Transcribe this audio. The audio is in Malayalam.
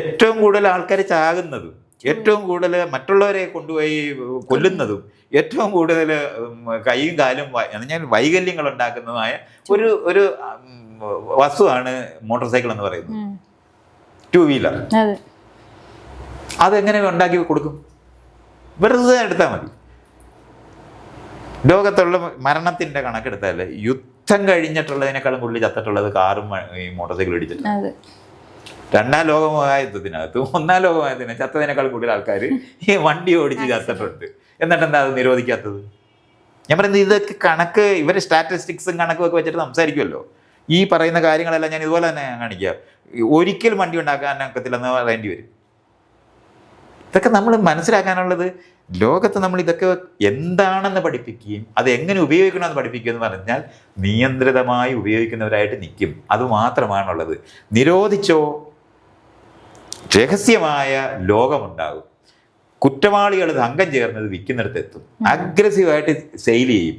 ഏറ്റവും കൂടുതൽ ആൾക്കാർ ചാകുന്നതും, ഏറ്റവും കൂടുതൽ മറ്റുള്ളവരെ കൊണ്ടുപോയി കൊല്ലുന്നതും, ഏറ്റവും കൂടുതൽ കൈയും കാലും ഞാൻ വൈകല്യങ്ങൾ ഉണ്ടാക്കുന്നതുമായ ഒരു ഒരു വസ്തുവാണ് മോട്ടോർ സൈക്കിൾ എന്ന് പറയുന്നത്, 2 വീലർ. അതെങ്ങനെ ഉണ്ടാക്കി കൊടുക്കും? വെറുതെ എടുത്താൽ മതി. ലോകത്തുള്ള മരണത്തിന്റെ കണക്കെടുത്താൽ യുദ്ധം കഴിഞ്ഞിട്ടുള്ളതിനേക്കാളും കൂടുതൽ ചത്തിട്ടുള്ളത് കാറും ഈ മോട്ടോർ സൈക്കിൾ ഇടിച്ചിട്ട്. 2ാം ലോകമഹായുദ്ധത്തിനകത്തും 1ാം ലോകമഹായുദ്ധത്തിന് ചത്തതിനേക്കാൾ കൂടുതൽ ആൾക്കാർ ഈ വണ്ടി ഓടിച്ച് ചത്തിട്ടുണ്ട്. എന്നിട്ട് എന്താ അത് നിരോധിക്കാത്തത്? ഞാൻ പറയുന്നത് ഇതൊക്കെ കണക്ക്, ഇവർ സ്റ്റാറ്റിസ്റ്റിക്സും കണക്കും ഒക്കെ വെച്ചിട്ട് സംസാരിക്കുമല്ലോ. ഈ പറയുന്ന കാര്യങ്ങളെല്ലാം ഞാൻ ഇതുപോലെ തന്നെ കാണിക്കുക. ഒരിക്കലും വണ്ടി ഉണ്ടാക്കാൻ ഒക്കത്തില്ലെന്ന് പറയേണ്ടി വരും. ഇതൊക്കെ നമ്മൾ മനസ്സിലാക്കാനുള്ളത്, ലോകത്ത് നമ്മൾ ഇതൊക്കെ എന്താണെന്ന് പഠിപ്പിക്കുകയും അത് എങ്ങനെ ഉപയോഗിക്കണമെന്ന് പഠിപ്പിക്കുക എന്ന് പറഞ്ഞാൽ നിയന്ത്രിതമായി ഉപയോഗിക്കുന്നവരായിട്ട് നിൽക്കും. അതുമാത്രമാണുള്ളത്. നിരോധിച്ചോ രഹസ്യമായ ലോകമുണ്ടാകും. കുറ്റവാളികൾ സംഘം ചേർന്നത് വിൽക്കുന്നിടത്ത് എത്തും. അഗ്രസീവായിട്ട് സെയിൽ ചെയ്യും.